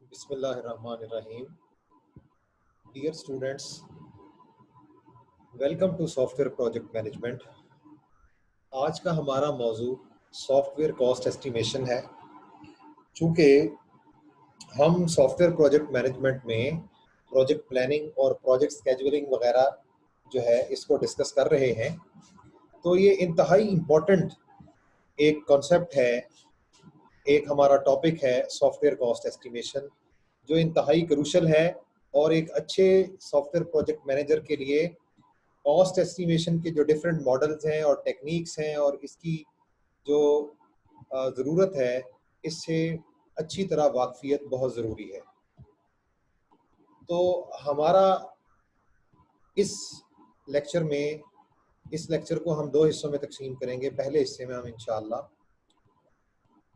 बिस्मिल्लाहिर्रहमानिर्रहीम। Dear students, welcome to software project management. आज का हमारा मौजू सॉफ्टवेयर कॉस्ट एस्टिमेशन है। चूँकि हम सॉफ्टवेयर प्रोजेक्ट मैनेजमेंट में प्रोजेक्ट प्लानिंग और प्रोजेक्ट स्केजुलिंग वगैरह जो है इसको डिस्कस कर रहे हैं, तो ये इंतहाई इम्पोर्टेंट एक कॉन्सेप्ट है, एक हमारा टॉपिक है सॉफ्टवेयर कॉस्ट एस्टिमेशन, जो इंतहाई क्रूशल है और एक अच्छे सॉफ्टवेयर प्रोजेक्ट मैनेजर के लिए कॉस्ट एस्टिमेशन के जो डिफरेंट मॉडल्स हैं और टेक्निक्स हैं और इसकी जो ज़रूरत है, इससे अच्छी तरह वाकफियत बहुत ज़रूरी है। तो हमारा इस लेक्चर में इस लेक्चर को हम दो हिस्सों में तकसीम करेंगे। पहले हिस्से में हम इंशाअल्लाह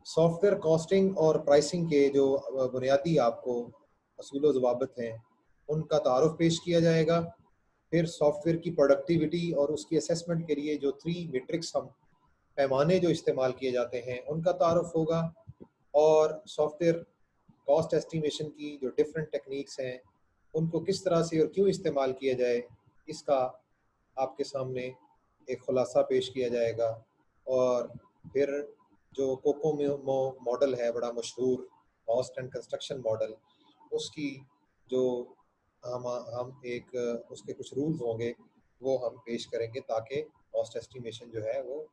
सॉफ्टवेयर कॉस्टिंग और प्राइसिंग के जो बुनियादी आपको असूल व ज़वाबित हैं उनका तारुफ पेश किया जाएगा। फिर सॉफ्टवेयर की प्रोडक्टिविटी और उसकी असेसमेंट के लिए जो 3 मेट्रिक्स हम पैमाने जो इस्तेमाल किए जाते हैं उनका तारुफ होगा, और सॉफ्टवेयर कॉस्ट एस्टिमेशन की जो डिफरेंट टेक्निक्स हैं उनको किस तरह से और क्यों इस्तेमाल किया जाए, इसका आपके सामने एक खुलासा पेश किया जाएगा। और फिर जो कोकोमो मॉडल है, बड़ा मशहूर कॉस्ट एंड कंस्ट्रक्शन मॉडल, उसकी जो हम एक उसके कुछ रूल्स होंगे वो हम पेश करेंगे, ताकि कॉस्ट एस्टिमेशन जो है वो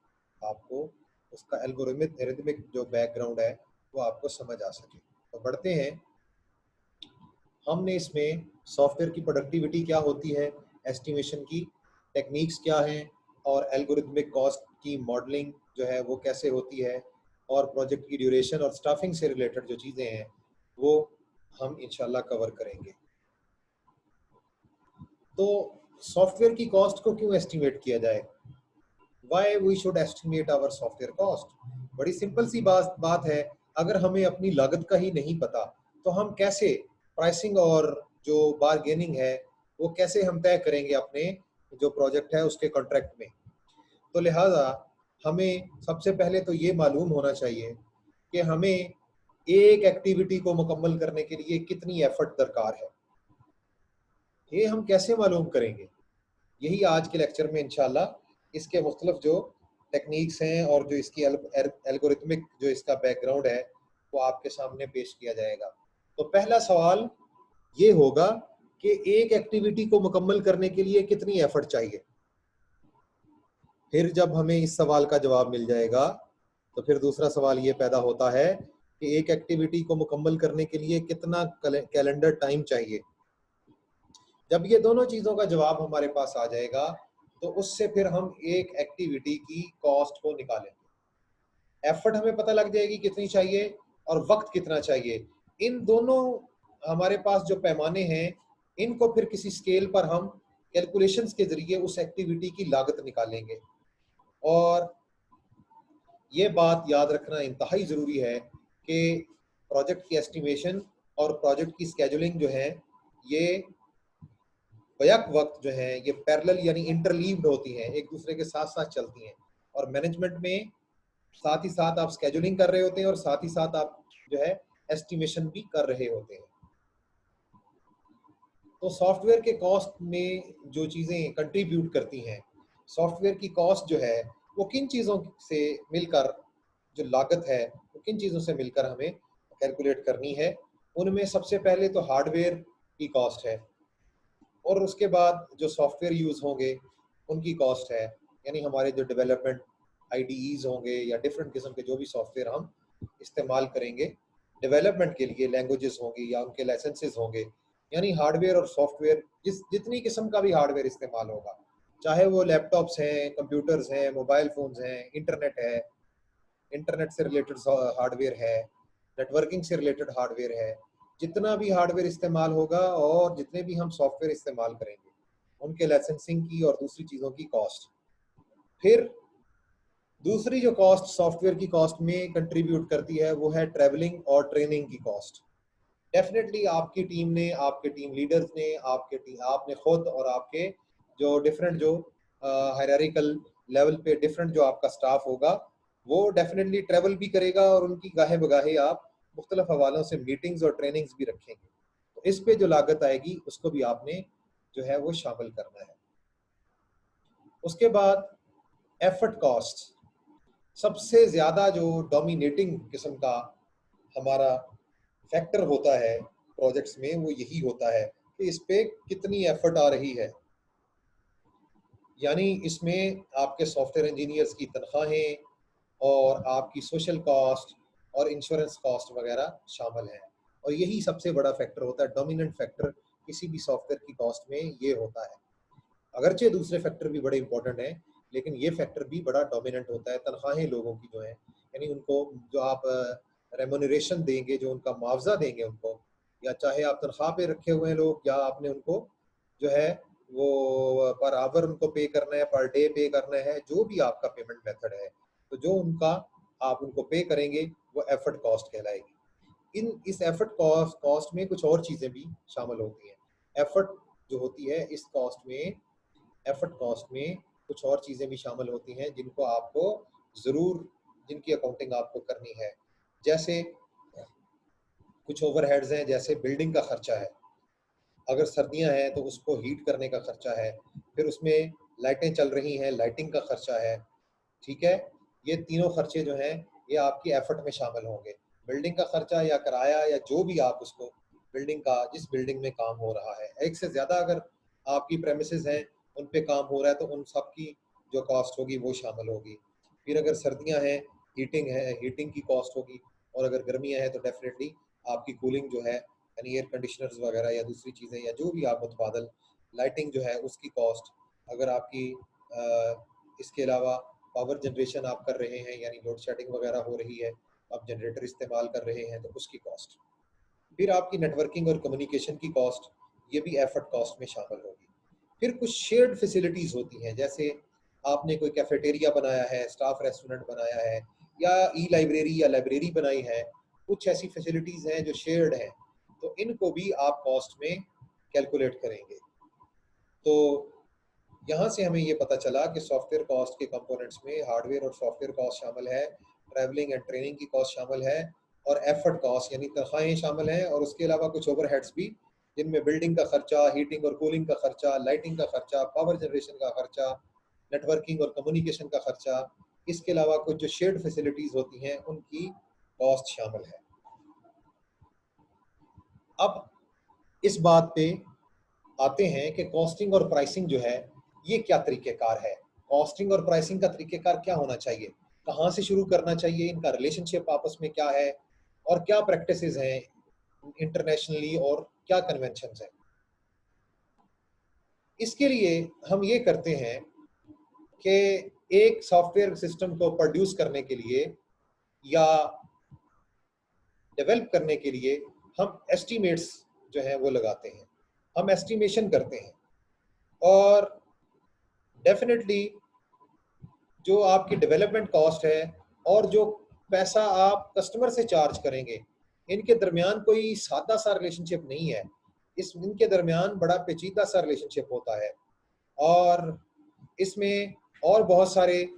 आपको उसका एल्गोरिथमिक जो बैकग्राउंड है वो आपको समझ आ सके। तो बढ़ते हैं। हमने इसमें सॉफ्टवेयर की प्रोडक्टिविटी क्या होती है, एस्टिमेशन की टेक्निक्स क्या हैं, और एल्गोरिथमिक कॉस्ट की मॉडलिंग जो है वो कैसे होती है, और प्रोजेक्ट की ड्यूरेशन और स्टाफिंग से रिलेटेड जो चीज़ें हैं वो हम इंशाल्लाह कवर करेंगे। तो सॉफ्टवेयर की कॉस्ट को क्यों एस्टिमेट किया जाए, why we should estimate our software cost? बड़ी सिंपल सी बात है। अगर हमें अपनी लागत का ही नहीं पता तो हम कैसे प्राइसिंग और जो बारगेनिंग है वो कैसे हम तय करेंगे अपने जो प्रोजेक्ट है उसके कॉन्ट्रैक्ट में। तो लिहाजा हमें सबसे पहले तो ये मालूम होना चाहिए कि हमें एक एक्टिविटी को मुकम्मल करने के लिए कितनी एफर्ट दरकार है। ये हम कैसे मालूम करेंगे? यही आज के लेक्चर में इंशाल्लाह इसके मुख्तलिफ जो टेक्निक्स हैं और जो इसकी एल्गोरिथमिक जो इसका बैकग्राउंड है वो आपके सामने पेश किया जाएगा। तो पहला सवाल ये होगा कि एक एक्टिविटी को मुकम्मल करने के लिए कितनी एफर्ट चाहिए। फिर जब हमें इस सवाल का जवाब मिल जाएगा तो फिर दूसरा सवाल ये पैदा होता है कि एक एक्टिविटी को मुकम्मल करने के लिए कितना कैलेंडर टाइम चाहिए। जब ये दोनों चीज़ों का जवाब हमारे पास आ जाएगा तो उससे फिर हम एक एक्टिविटी की कॉस्ट को निकालेंगे। एफर्ट हमें पता लग जाएगी कितनी चाहिए और वक्त कितना चाहिए। इन दोनों हमारे पास जो पैमाने हैं इनको फिर किसी स्केल पर हम कैलकुलेशंस के ज़रिए उस एक्टिविटी की लागत निकालेंगे। और ये बात याद रखना इंतहाई ज़रूरी है कि प्रोजेक्ट की एस्टिमेशन और प्रोजेक्ट की स्केजुलिंग जो है ये बैक वक्त जो है ये पैरेलल यानी इंटरलीव्ड होती हैं, एक दूसरे के साथ साथ चलती हैं। और मैनेजमेंट में साथ ही साथ आप स्केजुलिंग कर रहे होते हैं और साथ ही साथ आप जो है एस्टिमेशन भी कर रहे होते हैं। तो सॉफ्टवेयर के कॉस्ट में जो चीज़ें कंट्रीब्यूट करती हैं, सॉफ्टवेयर की कॉस्ट जो है वो किन चीज़ों से मिलकर जो लागत है वो किन चीज़ों से मिलकर हमें कैलकुलेट करनी है। उनमें सबसे पहले तो हार्डवेयर की कॉस्ट है, और उसके बाद जो सॉफ्टवेयर यूज़ होंगे उनकी कॉस्ट है, यानी हमारे जो डेवलपमेंट आईडीईज होंगे या डिफरेंट किस्म के जो भी सॉफ्टवेयर हम इस्तेमाल करेंगे डेवलपमेंट के लिए, लैंग्वेजेस होंगी या उनके लाइसेंसेस होंगे, यानी हार्डवेयर और सॉफ्टवेयर जितनी किस्म का भी हार्डवेयर इस्तेमाल होगा, चाहे वो लैपटॉप्स हैं, कंप्यूटर्स हैं, मोबाइल फ़ोन्स हैं, इंटरनेट है, इंटरनेट से रिलेटेड हार्डवेयर है, नेटवर्किंग से रिलेटेड हार्डवेयर है, जितना भी हार्डवेयर इस्तेमाल होगा और जितने भी हम सॉफ्टवेयर इस्तेमाल करेंगे उनके लाइसेंसिंग की और दूसरी चीज़ों की कॉस्ट। फिर दूसरी जो कॉस्ट सॉफ्टवेयर की कॉस्ट में कंट्रीब्यूट करती है वो है ट्रैवलिंग और ट्रेनिंग की कॉस्ट। डेफिनेटली आपकी टीम ने, आपके टीम लीडर्स ने, आपने खुद और आपके जो डिफरेंट जो हायरार्किकल लेवल पे डिफरेंट जो आपका स्टाफ होगा वो डेफिनेटली ट्रैवल भी करेगा, और उनकी गाहे बगाहे आप मुख्तलिफ हवालों से मीटिंग्स और ट्रेनिंग्स भी रखेंगे, तो इस पे जो लागत आएगी उसको भी आपने जो है वो शामिल करना है। उसके बाद एफर्ट कॉस्ट, सबसे ज़्यादा जो डोमिनेटिंग किस्म का हमारा फैक्टर होता है प्रोजेक्ट्स में, वो यही होता है कि इस पे कितनी एफर्ट आ रही है। यानी इसमें आपके सॉफ्टवेयर इंजीनियर्स की तनख्वाहें और आपकी सोशल कॉस्ट और इंश्योरेंस कॉस्ट वगैरह शामिल है, और यही सबसे बड़ा फैक्टर होता है, डोमिनेंट फैक्टर किसी भी सॉफ्टवेयर की कॉस्ट में ये होता है। अगरचे दूसरे फैक्टर भी बड़े इंपॉर्टेंट हैं, लेकिन ये फैक्टर भी बड़ा डोमिनेंट होता है। तनख्वाहें लोगों की जो है, यानी उनको जो आप रेम्यूनरेशन देंगे, जो उनका मुआवजा देंगे उनको, या चाहे आप तनख्वाह पे रखे हुए हैं लोग, या आपने उनको जो है वो पर आवर उनको पे करना है, पर डे पे करना है, जो भी आपका पेमेंट मेथड है, तो जो उनका आप उनको पे करेंगे वो एफर्ट कॉस्ट कहलाएगी। इस एफर्ट कॉस्ट में कुछ और चीज़ें भी शामिल होती हैं। एफर्ट जो होती है इस कॉस्ट में, एफर्ट कॉस्ट में कुछ और चीज़ें भी शामिल होती हैं जिनको आपको ज़रूर, जिनकी अकाउंटिंग आपको करनी है। जैसे कुछ ओवरहेड्स हैं, जैसे बिल्डिंग का खर्चा है, अगर सर्दियां हैं तो उसको हीट करने का खर्चा है, फिर उसमें लाइटें चल रही हैं, लाइटिंग का खर्चा है, ठीक है। ये तीनों खर्चे जो हैं ये आपकी एफर्ट में शामिल होंगे। बिल्डिंग का खर्चा या किराया या जो भी आप उसको, बिल्डिंग का, जिस बिल्डिंग में काम हो रहा है, एक से ज़्यादा अगर आपकी प्रेमिसेस हैं उन पे काम हो रहा है तो उन सब की जो कॉस्ट होगी वो शामिल होगी। फिर अगर सर्दियां हैं, हीटिंग है, हीटिंग की कॉस्ट होगी, और अगर गर्मियां हैं तो डेफिनेटली आपकी कूलिंग जो है, यानी एयर कंडीशनर्स वगैरह या दूसरी चीज़ें या जो भी आप मुतबादल लाइटिंग जो है उसकी कॉस्ट। अगर आपकी इसके अलावा पावर जनरेशन आप कर रहे हैं, यानी लोड शेडिंग वगैरह हो रही है, आप जनरेटर इस्तेमाल कर रहे हैं तो उसकी कॉस्ट। फिर आपकी नेटवर्किंग और कम्युनिकेशन की कॉस्ट, ये भी एफर्ट कॉस्ट में शामिल होगी। फिर कुछ शेयर्ड फैसिलिटीज़ होती हैं, जैसे आपने कोई कैफेटेरिया बनाया है, स्टाफ रेस्टोरेंट बनाया है, या ई लाइब्रेरी या लाइब्रेरी बनाई है, कुछ ऐसी फैसिलिटीज़ हैं जो शेयर्ड हैं, तो इनको भी आप कॉस्ट में कैलकुलेट करेंगे। तो यहाँ से हमें ये पता चला कि सॉफ्टवेयर कॉस्ट के कंपोनेंट्स में हार्डवेयर और सॉफ्टवेयर कॉस्ट शामिल है, ट्रैवलिंग एंड ट्रेनिंग की कॉस्ट शामिल है, और एफर्ट कॉस्ट यानी तनख्वाहें शामिल हैं, और उसके अलावा कुछ ओवरहेड्स भी, जिनमें बिल्डिंग का खर्चा, हीटिंग और कूलिंग का खर्चा, लाइटिंग का खर्चा, पावर जनरेशन का खर्चा, नेटवर्किंग और कम्युनिकेशन का खर्चा, इसके अलावा कुछ जो शेयर्ड फैसिलिटीज़ होती हैं उनकी कॉस्ट शामिल है। अब इस बात पे आते हैं कि कॉस्टिंग और प्राइसिंग जो है ये क्या तरीक़ेकार है। कॉस्टिंग और प्राइसिंग का तरीक़ेकार क्या होना चाहिए, कहाँ से शुरू करना चाहिए, इनका रिलेशनशिप आपस में क्या है, और क्या प्रैक्टिसेस हैं इंटरनेशनली और क्या कन्वेंशंस हैं। इसके लिए हम ये करते हैं कि एक सॉफ्टवेयर सिस्टम को प्रोड्यूस करने के लिए या डेवलप करने के लिए हम एस्टीमेट्स जो हैं वो लगाते हैं, हम एस्टिमेशन करते हैं, और डेफिनेटली जो आपकी डेवलपमेंट कॉस्ट है और जो पैसा आप कस्टमर से चार्ज करेंगे, इनके दरमियान कोई सादा सा रिलेशनशिप नहीं है। इनके दरमियान बड़ा पेचीदा सा रिलेशनशिप होता है, और इसमें और बहुत सारे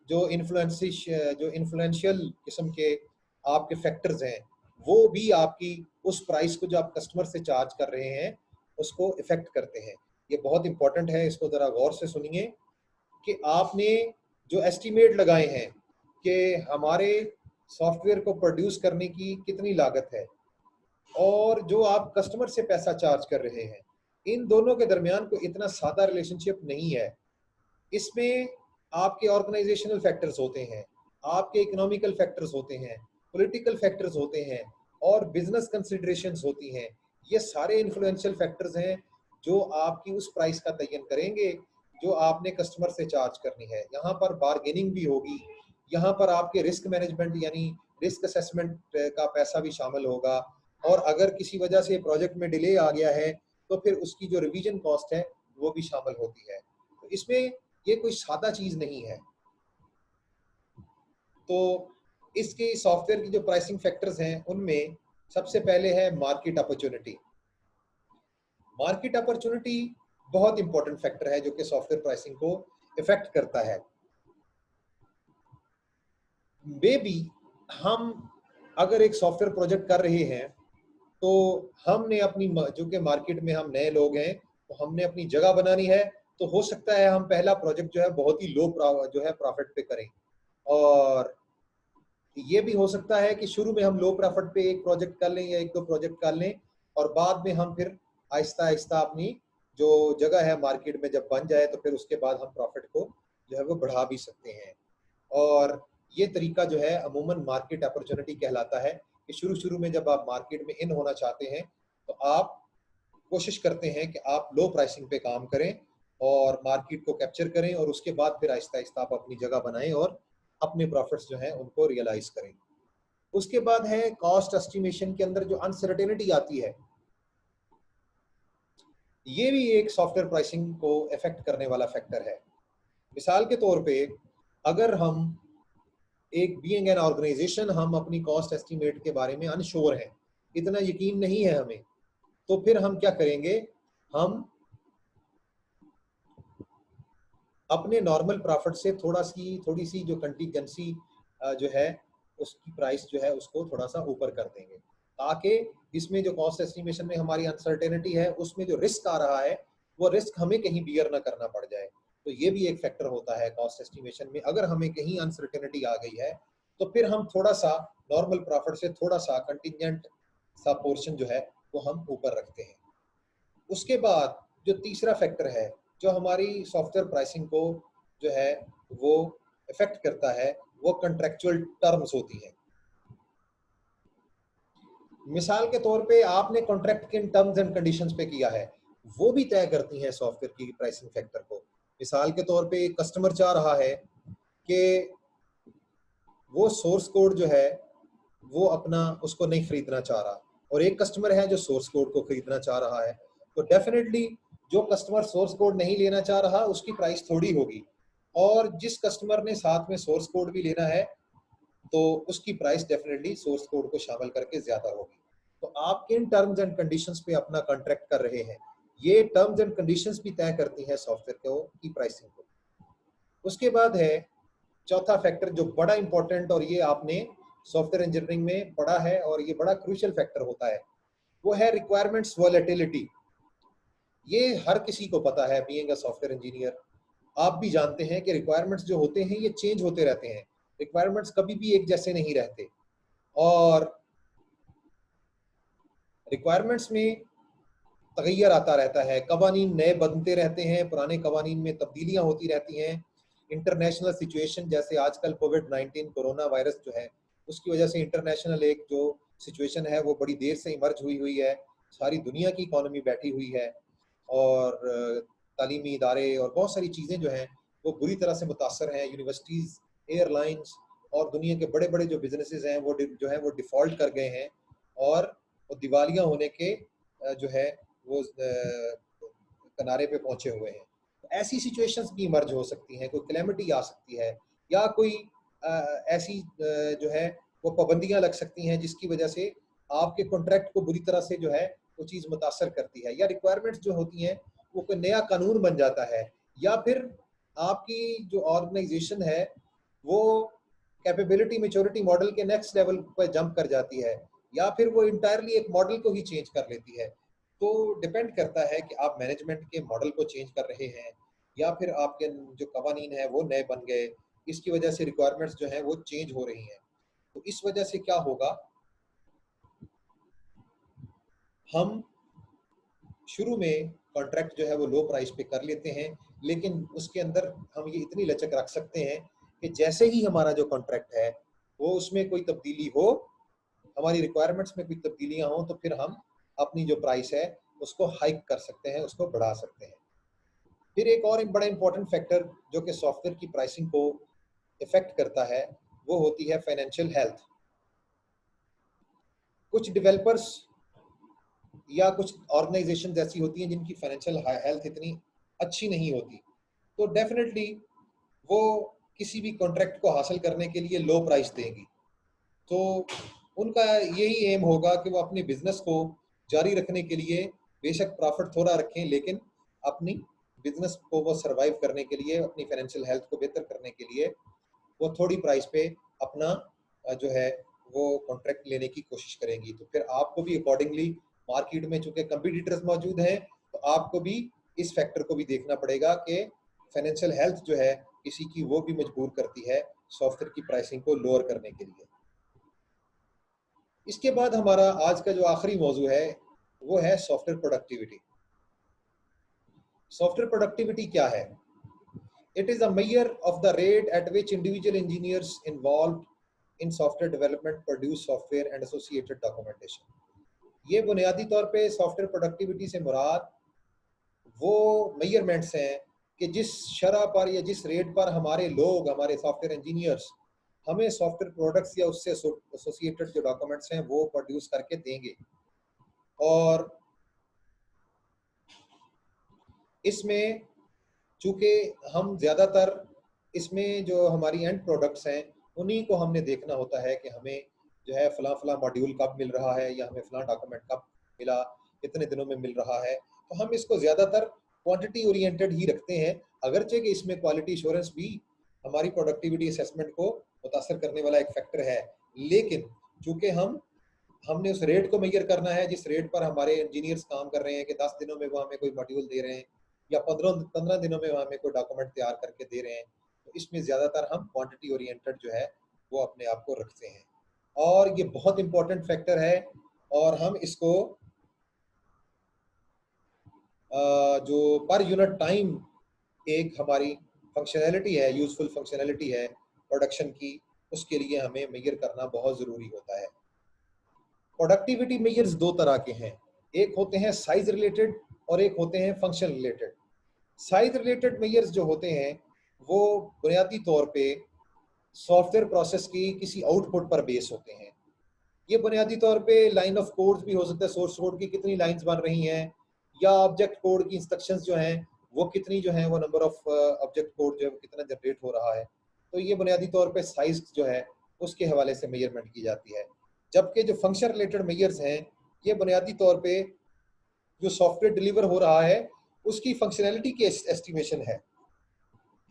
जो इन्फ्लुएंशियल किस्म के आपके फैक्टर्स हैं, वो भी आपकी उस प्राइस को जो आप कस्टमर से चार्ज कर रहे हैं उसको इफेक्ट करते हैं। ये बहुत इंपॉर्टेंट है, इसको ज़रा गौर से सुनिए कि आपने जो एस्टीमेट लगाए हैं कि हमारे सॉफ्टवेयर को प्रोड्यूस करने की कितनी लागत है, और जो आप कस्टमर से पैसा चार्ज कर रहे हैं, इन दोनों के दरमियान कोई इतना सादा रिलेशनशिप नहीं है। इसमें आपके ऑर्गेनाइजेशनल फैक्टर्स होते हैं, आपके इकोनॉमिकल फैक्टर्स होते हैं, पॉलिटिकल फैक्टर्स होते हैं, और बिजनेस कंसिडरेशंस होती हैं। ये सारे इन्फ्लुएंशियल फैक्टर्स हैं जो आपकी उस प्राइस का तयन करेंगे जो आपने कस्टमर से चार्ज करनी है। यहाँ पर बार्गेनिंग भी होगी, यहाँ पर आपके रिस्क मैनेजमेंट यानी रिस्क असेसमेंट का पैसा भी शामिल होगा, और अगर किसी वजह से प्रोजेक्ट में डिले आ गया है तो फिर उसकी जो रिवीजन कॉस्ट है वो भी शामिल होती है। तो इसमें ये कोई सादा चीज नहीं है। तो इसकी सॉफ्टवेयर की जो प्राइसिंग फैक्टर्स हैं उनमें सबसे पहले है मार्केट अपॉर्चुनिटी। मार्केट अपॉर्चुनिटी बहुत इंपॉर्टेंट फैक्टर है जो कि सॉफ्टवेयर प्राइसिंग को इफेक्ट करता है। मे बी हम अगर एक सॉफ्टवेयर प्रोजेक्ट कर रहे हैं तो हमने अपनी जो कि मार्केट में हम नए लोग हैं, तो हमने अपनी जगह बनानी है। तो हो सकता है हम पहला प्रोजेक्ट जो है बहुत ही लो जो है प्रॉफिट पे करें, और ये भी हो सकता है कि शुरू में हम लो प्रॉफिट पे एक प्रोजेक्ट कर लें या एक दो प्रोजेक्ट कर लें, और बाद में हम फिर आहिस्ता आहिस्ता अपनी जो जगह है मार्केट में जब बन जाए तो फिर उसके बाद हम प्रॉफिट को जो है वो बढ़ा भी सकते हैं। और ये तरीका जो है अमूमन मार्केट अपॉर्चुनिटी कहलाता है कि शुरू शुरू में जब आप मार्केट में इन होना चाहते हैं तो आप कोशिश करते हैं कि आप लो प्राइसिंग पे काम करें और मार्केट को कैप्चर करें, और उसके बाद फिर आहिस्ता आहिस्ता आप अपनी जगह बनाएं और अपने प्रॉफिट्स जो हैं उनको रियलाइज करें। उसके बाद है कॉस्ट एस्टिमेशन के अंदर जो अनसर्टेनिटी आती है, ये भी एक सॉफ्टवेयर प्राइसिंग को इफेक्ट करने वाला फैक्टर है। मिसाल के तौर पे अगर हम एक बीइंग एन ऑर्गेनाइजेशन हम अपनी कॉस्ट एस्टिमेट के बारे में अनश्योर हैं, इतना यकीन नहीं है हमें, तो फिर हम क्या करेंगे, हम अपने नॉर्मल प्रॉफिट से थोड़ी सी जो कंटीजेंसी जो है उसकी प्राइस जो है उसको थोड़ा सा ऊपर कर देंगे, ताकि इसमें जो कॉस्ट एस्टिमेशन में हमारी अनसर्टेनिटी है उसमें जो रिस्क आ रहा है वो रिस्क हमें कहीं बियर ना करना पड़ जाए। तो ये भी एक फैक्टर होता है कॉस्ट एस्टिमेशन में। अगर हमें कहीं अनसर्टेनिटी आ गई है तो फिर हम थोड़ा सा नॉर्मल प्रॉफिट से थोड़ा सा कंटिजेंट सा पोर्शन जो है वो हम ऊपर रखते हैं। उसके बाद जो तीसरा फैक्टर है जो हमारी सॉफ्टवेयर प्राइसिंग को जो है वो इफेक्ट करता है, वो कॉन्ट्रेक्चुअल टर्म्स होती हैं। मिसाल के तौर पे आपने कॉन्ट्रैक्ट किन टर्म्स एंड कंडीशंस पे किया है, वो भी तय करती हैं सॉफ्टवेयर की प्राइसिंग फैक्टर को। मिसाल के तौर पे कस्टमर चाह रहा है कि वो सोर्स कोड जो है वो अपना उसको नहीं खरीदना चाह रहा, और एक कस्टमर है जो सोर्स कोड को खरीदना चाह रहा है, तो डेफिनेटली जो कस्टमर सोर्स कोड नहीं लेना चाह रहा उसकी प्राइस थोड़ी होगी, और जिस कस्टमर ने साथ में सोर्स कोड भी लेना है तो उसकी प्राइस डेफिनेटली सोर्स कोड को शामिल करके ज्यादा होगी। तो आप किन टर्म्स एंड कंडीशंस पे अपना कॉन्ट्रैक्ट कर रहे हैं, ये टर्म्स एंड कंडीशंस भी तय करती है सॉफ्टवेयर को की प्राइसिंग को। उसके बाद है चौथा फैक्टर जो बड़ा इंपॉर्टेंट, और ये आपने सॉफ्टवेयर इंजीनियरिंग में पढ़ा है और ये बड़ा क्रूशियल फैक्टर होता है, वो है रिक्वायरमेंट्स वॉलेटिलिटी। ये हर किसी को पता है, बीइंग अ सॉफ्टवेयर इंजीनियर आप भी जानते हैं कि रिक्वायरमेंट्स जो होते हैं ये चेंज होते रहते हैं, रिक्वायरमेंट्स कभी भी एक जैसे नहीं रहते, और रिक्वायरमेंट्स में तगैयर आता रहता है, कवानीन नए बनते रहते हैं, पुराने कवानीन में तब्दीलियां होती रहती हैं। इंटरनेशनल सिचुएशन जैसे आजकल कोविड-19 कोरोना वायरस जो है उसकी वजह से इंटरनेशनल एक जो सिचुएशन है वो बड़ी देर से इमर्ज हुई हुई है, सारी दुनिया की इकोनॉमी बैठी हुई है, और तालीमी इदारे और बहुत सारी चीज़ें जो हैं वो बुरी तरह से मुतासर हैं। यूनिवर्सिटीज़, एयरलाइंस और दुनिया के बड़े बड़े जो बिजनेसेस हैं वो जो है वो डिफ़ॉल्ट कर गए हैं, और वो दिवालिया होने के जो है वो किनारे पे पहुंचे हुए हैं। तो ऐसी सिचुएशंस भी इमर्ज हो सकती हैं, कोई कैलेमिटी आ सकती है, या कोई ऐसी जो है वो पाबंदियां लग सकती हैं जिसकी वजह से आपके कॉन्ट्रैक्ट को बुरी तरह से जो है वो चीज़ मुतासर करती है, या रिक्वायरमेंट्स जो होती हैं वो कोई नया कानून बन जाता है, या फिर आपकी जो ऑर्गेनाइजेशन है वो कैपेबिलिटी मेच्योरिटी मॉडल के नेक्स्ट लेवल पर जंप कर जाती है, या फिर वो इंटायरली एक मॉडल को ही चेंज कर लेती है। तो डिपेंड करता है कि आप मैनेजमेंट के मॉडल को चेंज कर रहे हैं या फिर आपके जो कवानीन है वो नए बन गए, इसकी वजह से रिक्वायरमेंट्स जो है वो चेंज हो रही हैं। तो इस वजह से क्या होगा, हम शुरू में कॉन्ट्रैक्ट जो है वो लो प्राइस पे कर लेते हैं, लेकिन उसके अंदर हम ये इतनी लचक रख सकते हैं कि जैसे ही हमारा जो कॉन्ट्रैक्ट है वो उसमें कोई तब्दीली हो, हमारी रिक्वायरमेंट्स में कोई तब्दीलियां हो, तो फिर हम अपनी जो प्राइस है उसको हाइक कर सकते हैं, उसको बढ़ा सकते हैं। फिर एक और बड़ा इंपॉर्टेंट फैक्टर जो कि सॉफ्टवेयर की प्राइसिंग को इफेक्ट करता है वो होती है फाइनेंशियल हेल्थ। कुछ डेवलपर्स या कुछ ऑर्गेनाइजेशन ऐसी होती हैं जिनकी फाइनेंशियल हेल्थ इतनी अच्छी नहीं होती, तो डेफिनेटली वो किसी भी कॉन्ट्रैक्ट को हासिल करने के लिए लो प्राइस देंगी। तो उनका यही एम होगा कि वो अपने बिजनेस को जारी रखने के लिए बेशक प्रॉफिट थोड़ा रखें, लेकिन अपनी बिजनेस को वो सरवाइव करने के लिए, अपनी फाइनेंशियल हेल्थ को बेहतर करने के लिए वो थोड़ी प्राइस पे अपना जो है वो कॉन्ट्रैक्ट लेने की कोशिश करेंगी। तो फिर आपको भी अकॉर्डिंगली मार्केट में चूंकि कंपटीटर्स मौजूद हैं, तो आपको भी इस फैक्टर को भी देखना पड़ेगा कि फाइनेंशियल हेल्थ जो है किसी की, वो भी मजबूर करती है सॉफ्टवेयर की प्राइसिंग को लोअर करने के लिए। इसके बाद हमारा आज का जो आखिरी मौजू है वो है सॉफ्टवेयर प्रोडक्टिविटी। सॉफ्टवेयर प्रोडक्टिविटी क्या है? It is a measure of the rate at which individual engineers involved in software development produce software and associated documentation. ये बुनियादी तौर पे सॉफ्टवेयर प्रोडक्टिविटी से मुराद वो मेजरमेंट्स हैं कि जिस शरह पर या जिस रेट पर हमारे लोग, हमारे सॉफ्टवेयर इंजीनियर्स हमें सॉफ्टवेयर प्रोडक्ट्स या उससे एसोसिएटेड जो डॉक्यूमेंट्स हैं वो प्रोड्यूस करके देंगे। और इसमें चूँकि हम ज़्यादातर इसमें जो हमारी एंड प्रोडक्ट्स हैं उन्हीं को हमने देखना होता है कि हमें जो है फलां मॉड्यूल कब मिल रहा है या हमें फलां डॉक्यूमेंट कब मिला, कितने दिनों में मिल रहा है। तो हम इसको ज़्यादातर क्वांटिटी ओरिएंटेड ही रखते हैं, अगरचे कि इसमें क्वालिटी एश्योरेंस भी हमारी प्रोडक्टिविटी असेसमेंट को मुतासर करने वाला एक फैक्टर है। लेकिन चूँकि हमने उस रेट को मेजर करना है जिस रेट पर हमारे इंजीनियर्स काम कर रहे हैं कि 10 दिनों में वो हमें कोई मॉड्यूल दे रहे हैं या 15 दिनों में वो हमें कोई डॉक्यूमेंट तैयार करके दे रहे हैं। तो इसमें ज़्यादातर हम क्वांटिटी ओरिएंटेड जो है वो अपने आप को रखते हैं, और ये बहुत इंपॉर्टेंट फैक्टर है। और हम इसको जो पर यूनिट टाइम एक हमारी फंक्शनैलिटी है, यूजफुल फंक्शनैलिटी है प्रोडक्शन की, उसके लिए हमें मेजर करना बहुत ज़रूरी होता है। प्रोडक्टिविटी मेजर्स दो तरह के हैं, एक होते हैं साइज रिलेटेड और एक होते हैं function related. Size related measures जो होते हैं वो बुनियादी तौर पे सॉफ्टवेयर प्रोसेस की किसी आउटपुट पर बेस होते हैं। ये बुनियादी तौर पे लाइन ऑफ कोड भी हो सकता है, सोर्स कोड की कितनी लाइंस बन रही हैं, या ऑब्जेक्ट कोड की इंस्ट्रक्शंस जो हैं वो कितनी जो हैं, वो नंबर ऑफ ऑब्जेक्ट कोड जो है कितना जनरेट हो रहा है। तो ये बुनियादी तौर पे साइज जो है उसके हवाले से मेजरमेंट की जाती है। जबकि जो फंक्शन रिलेटेड मेजर्स हैं ये बुनियादी तौर पे जो सॉफ्टवेयर डिलीवर हो रहा है उसकी फंक्शनैलिटी की एस्टिमेशन है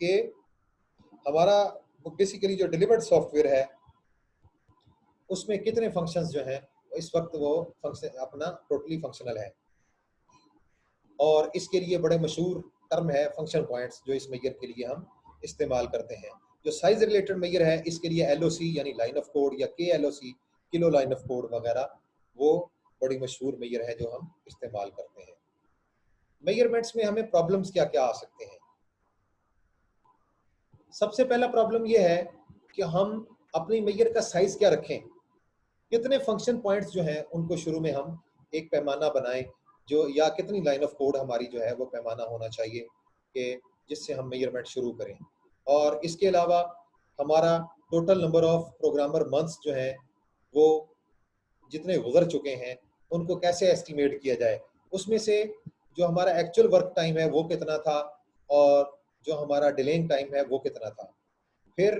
कि हमारा बेसिकली जो डिलीवर्ड सॉफ्टवेयर है उसमें कितने फंक्शंस जो हैं इस वक्त वो फंक्शन अपना टोटली फंक्शनल है। और इसके लिए बड़े मशहूर टर्म है फंक्शन पॉइंट्स, जो इस मेजर के लिए हम इस्तेमाल करते हैं। जो साइज रिलेटेड मेजर है इसके लिए एलओसी यानी लाइन ऑफ कोड या KLOC kilo line of code वगैरह वो बड़ी मशहूर मेजर है जो हम इस्तेमाल करते हैं। मेजरमेंट्स में हमें प्रॉब्लम्स क्या क्या आ सकते हैं? सबसे पहला प्रॉब्लम ये है कि हम अपनी मेजर का साइज क्या रखें, कितने फंक्शन पॉइंट्स जो हैं उनको शुरू में हम एक पैमाना बनाएं, जो या कितनी लाइन ऑफ कोड हमारी जो है वो पैमाना होना चाहिए कि जिससे हम मेजरमेंट शुरू करें। और इसके अलावा हमारा total number of programmer months जो हैं वो जितने गुजर चुके हैं उनको कैसे एस्टिमेट किया जाए, उसमें से जो हमारा एक्चुअल वर्क टाइम है वो कितना था और जो हमारा डिलेइंग टाइम है वो कितना था। फिर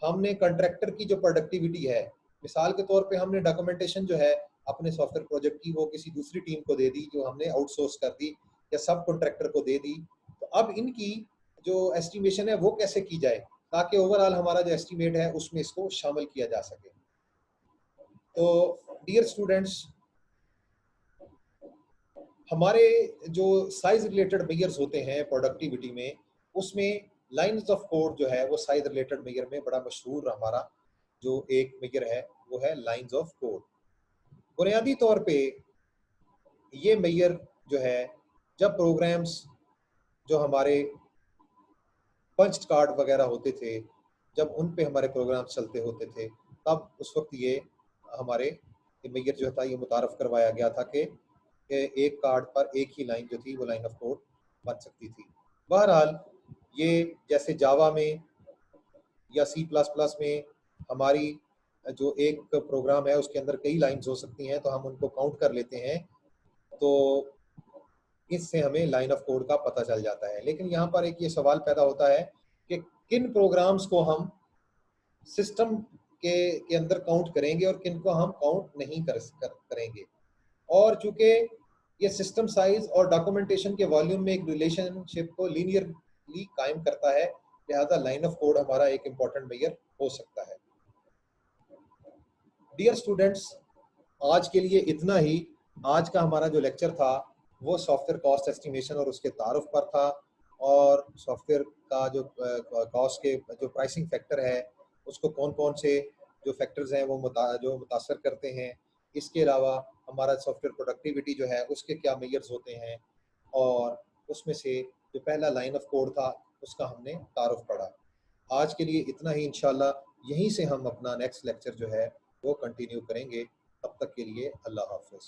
हमने कॉन्ट्रैक्टर की जो प्रोडक्टिविटी है, मिसाल के तौर पे हमने डॉक्यूमेंटेशन जो है अपने सॉफ्टवेयर प्रोजेक्ट की वो किसी दूसरी टीम को दे दी जो हमने आउटसोर्स कर दी या सब कॉन्ट्रैक्टर को दे दी। तो अब इनकी जो एस्टिमेशन है वो कैसे की जाए ताकि ओवरऑल हमारा जो एस्टिमेट है उसमें इसको शामिल किया जा सके। तो डियर स्टूडेंट्स, हमारे जो साइज रिलेटेड मेजर्स होते हैं प्रोडक्टिविटी में, उसमें लाइंस ऑफ कोड जो है वो साइज रिलेटेड मेजर में बड़ा मशहूर हमारा जो एक मेजर है वो है लाइंस ऑफ कोड। बुनियादी तौर पे ये मेजर जो है जब प्रोग्राम्स जो हमारे पंच कार्ड वगैरह होते थे, जब उन पे हमारे प्रोग्राम चलते होते थे, तब उस वक्त ये हमारे ये मेजर जो था ये मुतारफ़ करवाया गया था कि एक कार्ड पर एक ही लाइन जो थी वो लाइन ऑफ कोड बन सकती थी। बहरहाल ये जैसे जावा में या सी प्लस प्लस में हमारी जो एक प्रोग्राम है उसके अंदर कई लाइंस हो सकती हैं, तो हम उनको काउंट कर लेते हैं, तो इससे हमें लाइन ऑफ कोड का पता चल जाता है। लेकिन यहाँ पर एक ये सवाल पैदा होता है कि किन प्रोग्राम्स को हम सिस्टम के अंदर काउंट करेंगे और किन को हम काउंट नहीं करेंगे। और चूंकि ये सिस्टम साइज और डॉक्यूमेंटेशन के वॉल्यूम में एक रिलेशनशिप को लीनियरली कायम करता है, लिहाजा लाइन ऑफ कोड हमारा एक इम्पॉर्टेंट मेजर हो सकता है। डियर स्टूडेंट्स, आज के लिए इतना ही। आज का हमारा जो लेक्चर था वो सॉफ्टवेयर कॉस्ट एस्टिमेशन और उसके तारुफ पर था, और सॉफ्टवेयर का जो कॉस्ट के जो प्राइसिंग फैक्टर है उसको कौन कौन से जो फैक्टर्स हैं वो जो मुतासर करते हैं। इसके अलावा हमारा सॉफ्टवेयर प्रोडक्टिविटी जो है उसके क्या मेजर्स होते हैं, और उसमें से जो पहला लाइन ऑफ कोड था उसका हमने तारुफ पढ़ा। आज के लिए इतना ही। इंशाल्लाह यहीं से हम अपना नेक्स्ट लेक्चर जो है वो कंटिन्यू करेंगे। तब तक के लिए अल्लाह हाफ़िज़।